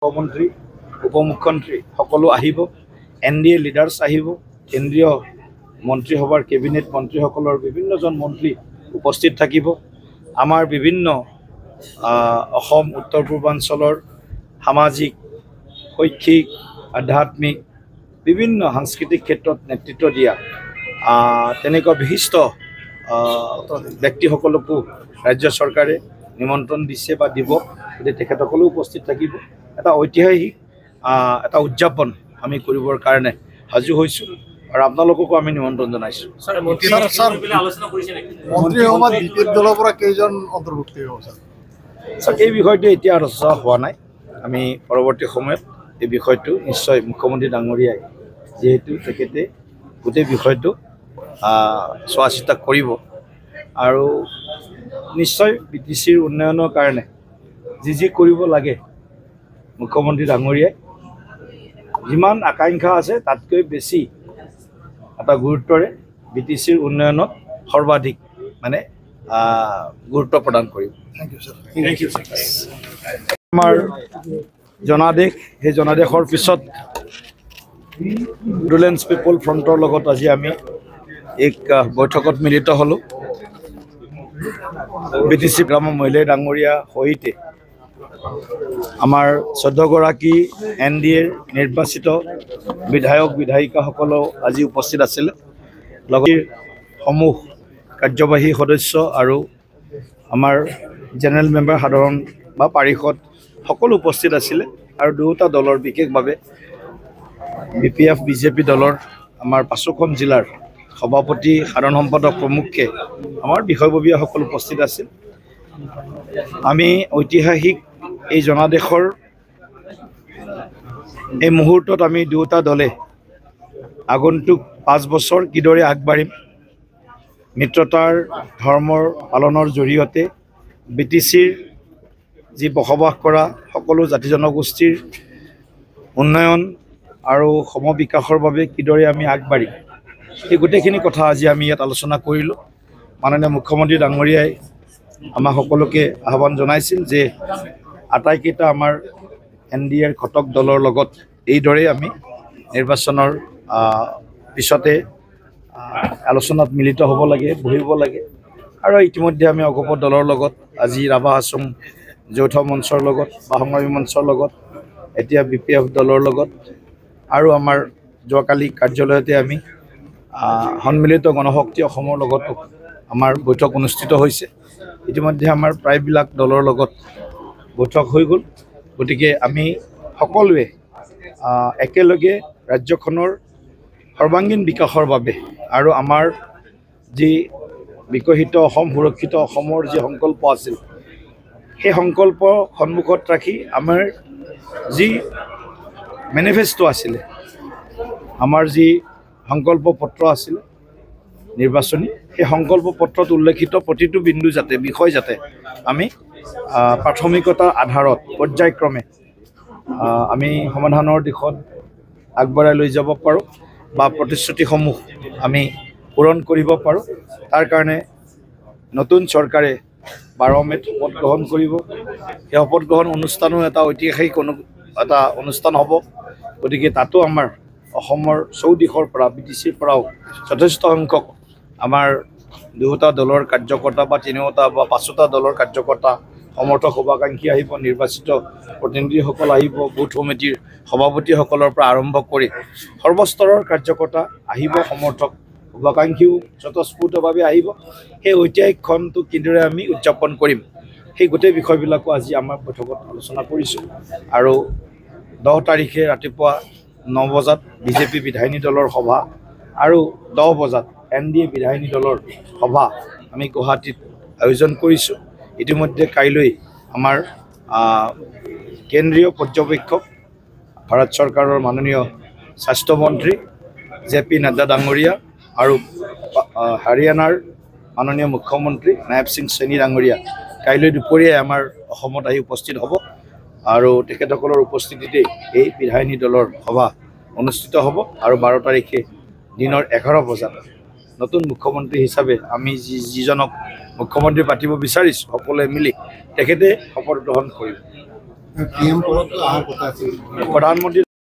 মুখ্যমন্ত্ৰী উপমুখ্যমন্ত্ৰী সকলো আহিব, NDA লিডাৰ্ছ আহিব, কেন্দ্ৰীয় মন্ত্ৰীসভাৰ কেবিনেট মন্ত্ৰীসকলৰ বিভিন্নজন মন্ত্ৰী উপস্থিত থাকিব। আমাৰ বিভিন্ন অসম উত্তৰ পূৰ্বাঞ্চলৰ সামাজিক, শৈক্ষিক, আধ্যাত্মিক, বিভিন্ন সাংস্কৃতিক ক্ষেত্ৰত নেতৃত্ব দিয়া তেনেকুৱা বিশিষ্ট ব্যক্তিসকলকো ৰাজ্য চৰকাৰে নিমন্ত্ৰণ দিছে বা দিব। গতিকে তেখেতসকলেও উপস্থিত থাকিব। এটা ঐতিহাসিক এটা উদযাপন আমি কৰিবৰ কাৰণে সাজু হৈছোঁ আৰু আপোনালোককো আমি নিমন্ত্ৰণ জনাইছোঁ। এই বিষয়টো এতিয়া আলোচনা হোৱা নাই। আমি পৰৱৰ্তী সময়ত এই বিষয়টো নিশ্চয় মুখ্যমন্ত্ৰী ডাঙৰীয়াই যিহেতু তেখেতে গোটেই বিষয়টো চোৱা চিতা কৰিব আৰু নিশ্চয় BTCৰ উন্নয়নৰ কাৰণে যি কৰিব লাগে মুখ্যমন্ত্ৰী ডাঙৰীয়াই যিমান আকাংক্ষা আছে তাতকৈ বেছি এটা গুৰুত্বৰে BTCৰ উন্নয়নত সৰ্বাধিক গুৰুত্ব প্ৰদান কৰিব। Thank you sir. আমাৰ জনাদেশ, সেই জনাদেশৰ পিছত উডলেণ্ডছ পিপল ফ্ৰণ্টৰ লগত আজি আমি এক বৈঠকত মিলিত হ'লোঁ। BTC গ্ৰাম্য মহিলাই ডাঙৰীয়া সহিতে আমাৰ 14গৰাকী NDAৰ নিৰ্বাচিত বিধায়ক বিধায়িকাসকলেও আজি উপস্থিত আছিলে। লগতে সমূহ কাৰ্যবাহী সদস্য আৰু আমাৰ জেনেৰেল মেম্বাৰ সাধাৰণ বা পাৰিষদ সকলো উপস্থিত আছিলে আৰু দুয়োটা দলৰ বিশেষভাৱে BPF BJP দলৰ আমাৰ 5খন জিলাৰ সভাপতি সাধাৰণ সম্পাদক প্ৰমুখ্যে আমাৰ বিষয়ববীয়াসকল উপস্থিত আছিল। আমি ঐতিহাসিক এই জনাদেশৰ এই মুহূৰ্তত আমি দুয়োটা দলে আগন্তুক 5 বছৰ কিদৰে আগবাঢ়িম, মিত্ৰতাৰ ধৰ্মৰ পালনৰ জৰিয়তে BTCৰ যি বসবাস কৰা সকলো জাতি জনগোষ্ঠীৰ উন্নয়ন আৰু সমবিকাশৰ বাবে কিদৰে আমি আগবাঢ়িম, এই গোটেইখিনি কথা আজি আমি ইয়াত আলোচনা কৰিলোঁ। মাননীয় মুখ্যমন্ত্ৰী ডাঙৰীয়াই আমাক সকলোকে আহ্বান জনাইছিল যে আটাইকেইটা আমাৰ NDAৰ ঘটক দলৰ লগত এইদৰে আমি নিৰ্বাচনৰ পিছতে আলোচনাত মিলিত হ'ব লাগে, বহিব লাগে। আৰু ইতিমধ্যে আমি অগপ দলৰ লগত আজি ৰাভা হাছং যৌথ মঞ্চৰ লগত বা সংগ্ৰামী মঞ্চৰ লগত, এতিয়া BPF দলৰ লগত আৰু আমাৰ যোৱাকালি কাৰ্যালয়তে আমি সন্মিলিত গণশক্তি অসমৰ লগতো আমাৰ বৈঠক অনুষ্ঠিত হৈছে। ইতিমধ্যে আমাৰ প্ৰায়বিলাক দলৰ লগত বৈঠক হৈ গ'ল। গতিকে আমি সকলোৱে একেলগে ৰাজ্যখনৰ সৰ্বাংগীন বিকাশৰ বাবে আৰু আমাৰ যি বিকশিত অসম, সুৰক্ষিত অসমৰ যি সংকল্প আছিল, সেই সংকল্প সন্মুখত ৰাখি আমাৰ যি মেনিফেষ্টো আছিলে, আমাৰ যি সংকল্প পত্ৰ আছিলে নিৰ্বাচনী, সেই সংকল্প পত্ৰত উল্লেখিত প্ৰতিটো বিন্দু বিষয় যাতে আমি প্ৰাথমিকতাৰ আধাৰত পৰ্যায়ক্ৰমে আমি সমাধানৰ দিশত আগবঢ়াই লৈ যাব পাৰোঁ বা প্ৰতিশ্ৰুতিসমূহ আমি পূৰণ কৰিব পাৰোঁ। তাৰ কাৰণে নতুন চৰকাৰে 12 মে'ত শপত গ্ৰহণ কৰিব। সেই শপত গ্ৰহণ অনুষ্ঠানো এটা ঐতিহাসিক এটা অনুষ্ঠান হ'ব। গতিকে তাতো আমাৰ অসমৰ চৌদিশৰ পৰা BTCৰ পৰাও যথেষ্ট সংখ্যক আমাৰ দুয়োটা দলৰ কাৰ্যকৰ্তা বা তিনিওটা বা 5টা দলৰ কাৰ্যকৰ্তা, সমৰ্থক, শুভাকাংক্ষী আহিব, নিৰ্বাচিত প্ৰতিনিধিসকল আহিব, বুথ কমিটিৰ সভাপতিসকলৰ পৰা আৰম্ভ কৰি সৰ্বস্তৰৰ কাৰ্যকৰ্তা আহিব, সমৰ্থক শুভাকাংক্ষীও স্বতঃস্ফূৰ্তভাৱে আহিব। সেই ঐতিহাসিকখনটো কিদৰে আমি উদযাপন কৰিম, সেই গোটেই বিষয়বিলাকো আজি আমাৰ বৈঠকত আলোচনা কৰিছোঁ। আৰু 10 তাৰিখে ৰাতিপুৱা 9 বজাত BJP বিধায়িনী দলৰ সভা আৰু 10 বজাত NDA বিধায়িনী দলৰ সভা আমি গুৱাহাটীত আয়োজন কৰিছোঁ। ইতিমধ্যে কাইলৈ আমাৰ কেন্দ্ৰীয় পৰ্যবেক্ষক ভাৰত চৰকাৰৰ মাননীয় স্বাস্থ্যমন্ত্ৰী JP নাড্ডা ডাঙৰীয়া আৰু হাৰিয়ানাৰ মাননীয় মুখ্যমন্ত্ৰী নায়ব সিং চেনী ডাঙৰীয়া কাইলৈ দুপৰীয়াই আমাৰ অসমত আহি উপস্থিত হ'ব আৰু তেখেতসকলৰ উপস্থিতিতে এই বিধায়িনী দলৰ সভা অনুষ্ঠিত হ'ব। আৰু 12 তাৰিখে দিনৰ 11 বজাত নতুন মুখ্যমন্ত্ৰী হিচাপে আমি যিজনক মুখ্যমন্ত্ৰী পাতিব বিচাৰিছোঁ সকলোৱে মিলি তেখেতে শপত গ্ৰহণ কৰিব। PM পদত অহাৰ কথা আছিল। প্ৰধানমন্ত্ৰী